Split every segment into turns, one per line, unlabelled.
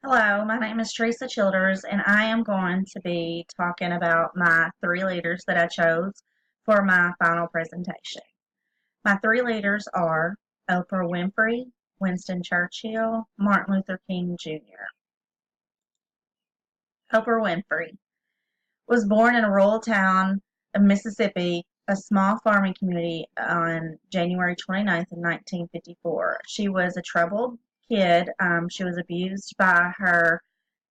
Hello, my name is Teresa Childers, and I am going to be talking about my three leaders that I chose for my final presentation. My three leaders are Oprah Winfrey, Winston Churchill, Martin Luther King Jr. Oprah Winfrey was born in a rural town of Mississippi, a small farming community, on January 29th, 1954. She was a troubled kid. She was abused by her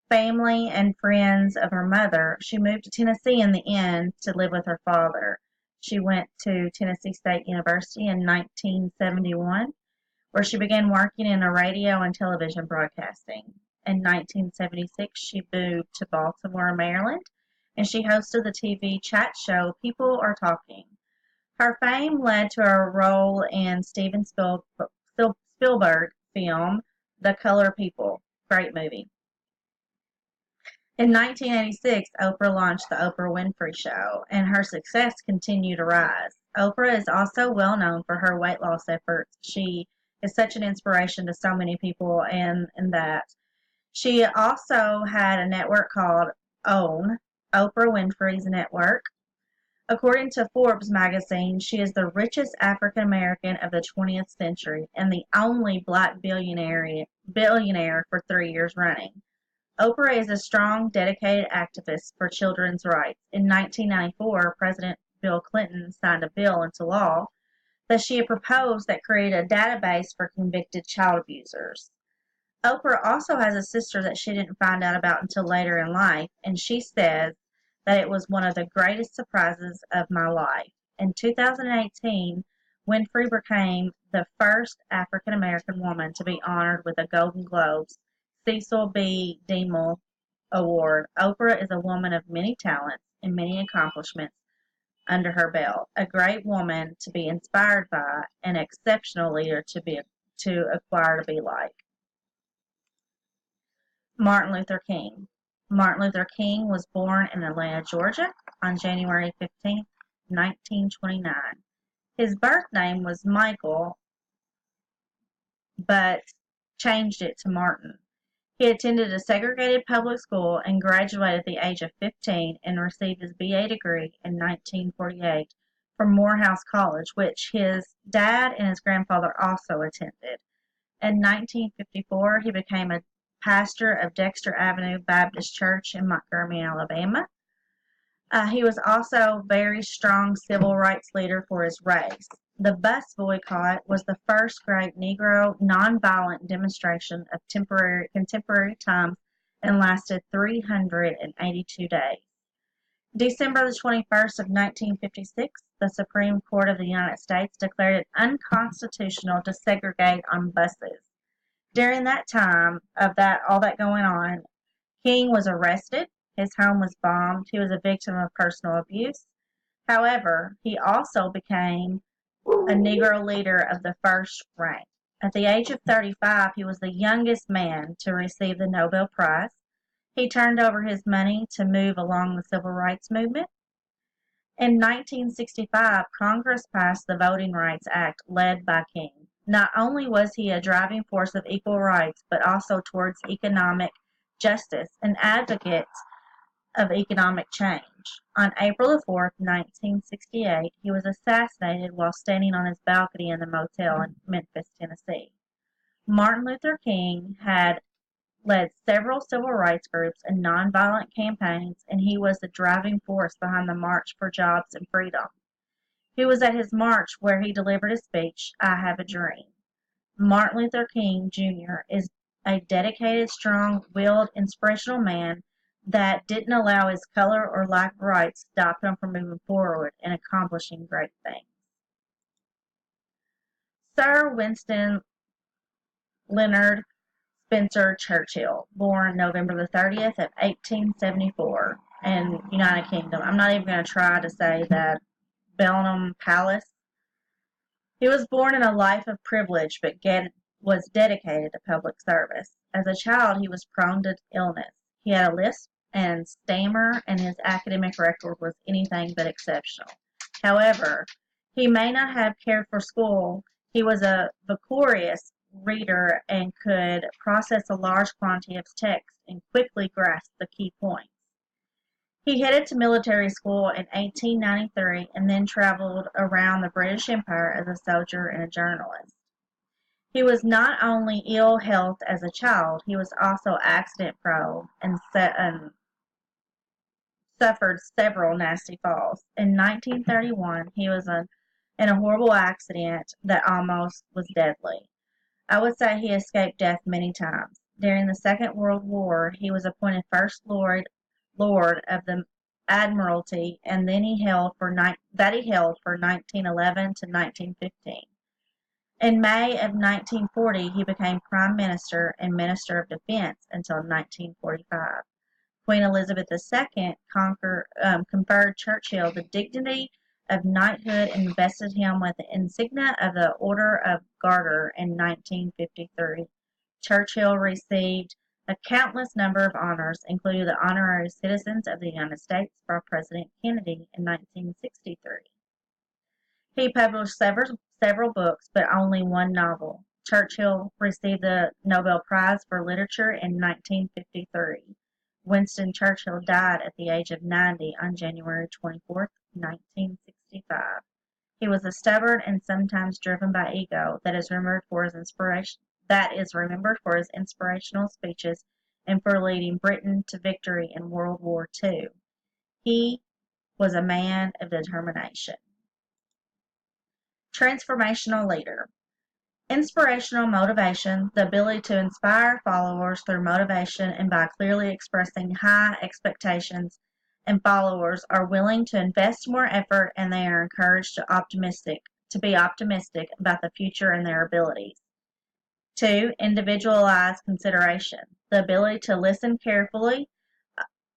family and friends of her mother. She moved to Tennessee in the end to live with her father. She went to Tennessee State University in 1971, where she began working in a radio and television broadcasting. In 1976, she moved to Baltimore, Maryland, and she hosted the TV chat show People Are Talking. Her fame led to her role in Steven Spielberg film The Color People. Great movie. In 1986, Oprah launched The Oprah Winfrey Show, and her success continued to rise. Oprah is also well known for her weight loss efforts. She is such an inspiration to so many people, and that. She also had a network called OWN, Oprah Winfrey's Network. According to Forbes magazine, she is the richest African American of the 20th century and the only black billionaire for 3 years running. Oprah is a strong, dedicated activist for children's rights. In 1994, President Bill Clinton signed a bill into law that she had proposed that created a database for convicted child abusers. Oprah also has a sister that she didn't find out about until later in life, and she says that it was one of the greatest surprises of my life. In 2018, Winfrey became the first African American woman to be honored with a Golden Globes Cecil B. DeMille Award. Oprah is a woman of many talents and many accomplishments under her belt, a great woman to be inspired by, an exceptional leader to aspire to be like. Martin Luther King. Martin Luther King was born in Atlanta, Georgia on January 15, 1929. His birth name was Michael, but changed it to Martin. He attended a segregated public school and graduated at the age of 15 and received his BA degree in 1948 from Morehouse College, which his dad and his grandfather also attended. In 1954, he became a pastor of Dexter Avenue Baptist Church in Montgomery, Alabama. He was also a very strong civil rights leader for his race. The bus boycott was the first great Negro nonviolent demonstration of contemporary times and lasted 382 days. December the 21st of 1956, the Supreme Court of the United States declared it unconstitutional to segregate on buses. During that time of all that going on, King was arrested, his home was bombed, he was a victim of personal abuse. However, he also became a Negro leader of the first rank. At the age of 35, he was the youngest man to receive the Nobel Prize. He turned over his money to move along the civil rights movement. In 1965, Congress passed the Voting Rights Act led by King. Not only was he a driving force of equal rights, but also towards economic justice, an advocate of economic change. On April 4, 1968, he was assassinated while standing on his balcony in the motel in Memphis, Tennessee. Martin Luther King had led several civil rights groups and nonviolent campaigns, and he was the driving force behind the March for Jobs and Freedom. He was at his march where he delivered a speech, I Have a Dream. Martin Luther King Jr. is a dedicated, strong-willed, inspirational man that didn't allow his color or lack of rights to stop him from moving forward and accomplishing great things. Sir Winston Leonard Spencer Churchill, born November the 30th of 1874 in United Kingdom. I'm not even going to try to say that Bellingham Palace. He was born in a life of privilege, but was dedicated to public service. As a child, he was prone to illness. He had a lisp and stammer, and his academic record was anything but exceptional. However, he may not have cared for school. He was a vicarious reader and could process a large quantity of text and quickly grasp the key points. He headed to military school in 1893 and then traveled around the British Empire as a soldier and a journalist. He was not only ill health as a child, he was also accident prone and suffered several nasty falls. In 1931, he was in a horrible accident that almost was deadly. I would say he escaped death many times. During the Second World War, he was appointed First Lord of the Admiralty, and then he held for 1911 to 1915. In May of 1940, he became Prime Minister and Minister of Defense until 1945. Queen Elizabeth II conferred Churchill the dignity of knighthood and invested him with the insignia of the Order of Garter in 1953. Churchill received a countless number of honors, including the Honorary Citizens of the United States by President Kennedy in 1963. He published several books, but only one novel. Churchill received the Nobel Prize for Literature in 1953. Winston Churchill died at the age of 90 on January 24, 1965. He was a stubborn and sometimes driven by ego that is remembered for his inspirational speeches and for leading Britain to victory in World War II. He was a man of determination. Transformational leader. Inspirational motivation, the ability to inspire followers through motivation and by clearly expressing high expectations, and followers are willing to invest more effort and they are encouraged to be optimistic about the future and their abilities. 2. Individualized consideration, the ability to listen carefully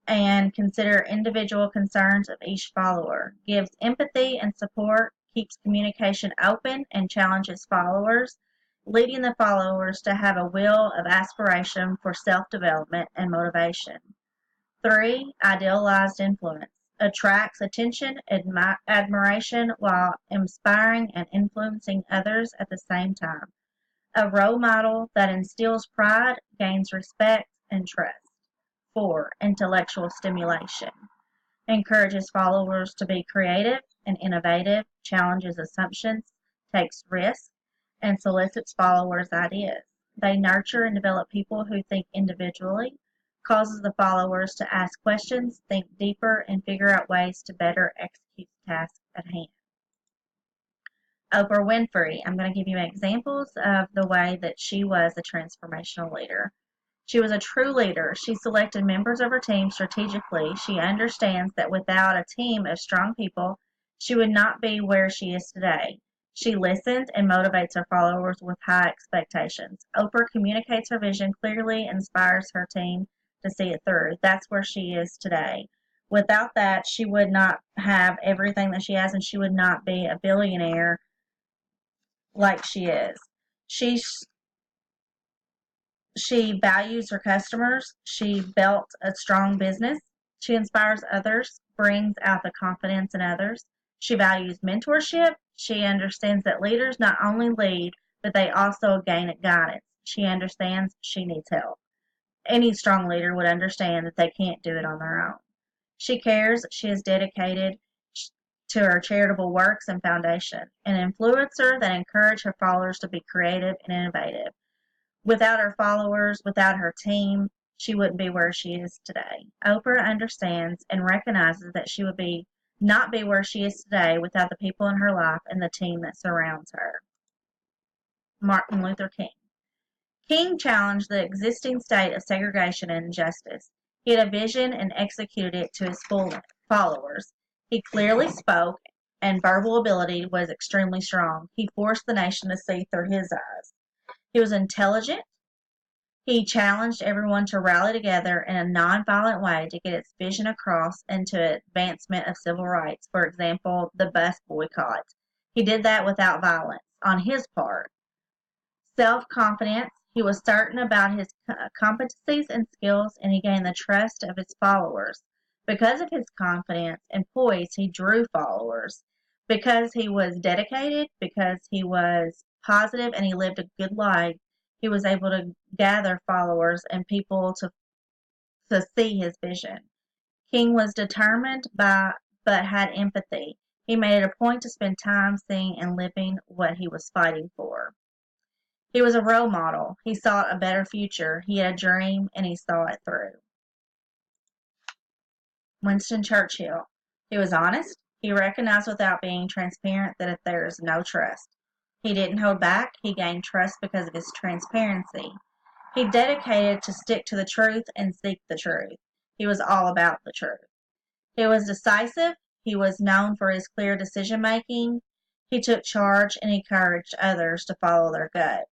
and consider individual concerns of each follower, gives empathy and support, keeps communication open, and challenges followers, leading the followers to have a will of aspiration for self-development and motivation. 3. Idealized influence, attracts attention, admiration while inspiring and influencing others at the same time. A role model that instills pride, gains respect, and trust. 4. Intellectual stimulation, encourages followers to be creative and innovative, challenges assumptions, takes risks, and solicits followers' ideas. They nurture and develop people who think individually, causes the followers to ask questions, think deeper, and figure out ways to better execute the task at hand. Oprah Winfrey. I'm going to give you examples of the way that she was a transformational leader. She was a true leader. She selected members of her team strategically. She understands that without a team of strong people, she would not be where she is today. She listens and motivates her followers with high expectations. Oprah communicates her vision clearly and inspires her team to see it through. That's where she is today. Without that, she would not have everything that she has, and she would not be a billionaire like she is. She values her customers. She built a strong business. She inspires others, brings out the confidence in others. She values mentorship. She understands that leaders not only lead, but they also gain guidance. She understands she needs help. Any strong leader would understand that they can't do it on their own. She cares. She is dedicated to her charitable works and foundation. An influencer that encourages her followers to be creative and innovative. Without her followers, without her team, she wouldn't be where she is today. Oprah understands and recognizes that she would not be where she is today without the people in her life and the team that surrounds her. Martin Luther King. King challenged the existing state of segregation and injustice. He had a vision and executed it to his full followers. He clearly spoke, and verbal ability was extremely strong. He forced the nation to see through his eyes. He was intelligent. He challenged everyone to rally together in a nonviolent way to get its vision across and to advancement of civil rights. For example, the bus boycott. He did that without violence on his part. Self-confidence. He was certain about his competencies and skills, and he gained the trust of his followers. Because of his confidence and poise, he drew followers. Because he was dedicated, because he was positive, and he lived a good life, He was able to gather followers and people to see his vision. King was determined but had empathy. He made it a point to spend time seeing and living what he was fighting for. He was a role model. He sought a better future. He had a dream and he saw it through. Winston Churchill. He was honest. He recognized without being transparent that if there is no trust. He didn't hold back. He gained trust because of his transparency. He dedicated to stick to the truth and seek the truth. He was all about the truth. He was decisive. He was known for his clear decision making. He took charge and encouraged others to follow their gut.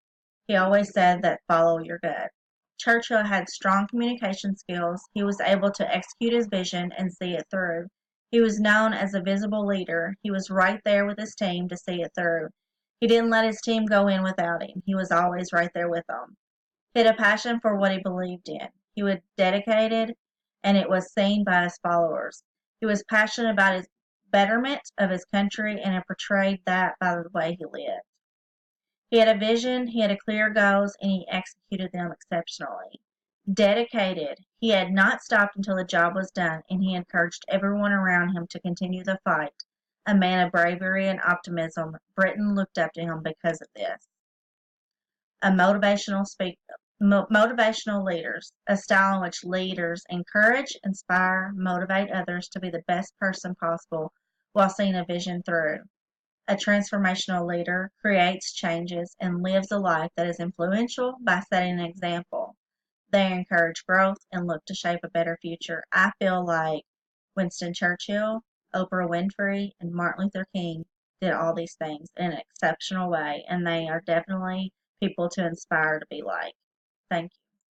He always said that follow your gut. Churchill had strong communication skills. He was able to execute his vision and see it through. He was known as a visible leader. He was right there with his team to see it through. He didn't let his team go in without him. He was always right there with them. He had a passion for what he believed in. He was dedicated, and it was seen by his followers. He was passionate about his betterment of his country, and it portrayed that by the way he lived. He had a vision, he had clear goals, and he executed them exceptionally. Dedicated, he had not stopped until the job was done, and he encouraged everyone around him to continue the fight. A man of bravery and optimism, Britain looked up to him because of this. A motivational leaders, a style in which leaders encourage, inspire, motivate others to be the best person possible while seeing a vision through. A transformational leader creates changes and lives a life that is influential by setting an example. They encourage growth and look to shape a better future. I feel like Winston Churchill, Oprah Winfrey, and Martin Luther King did all these things in an exceptional way, and they are definitely people to inspire to be like. Thank you.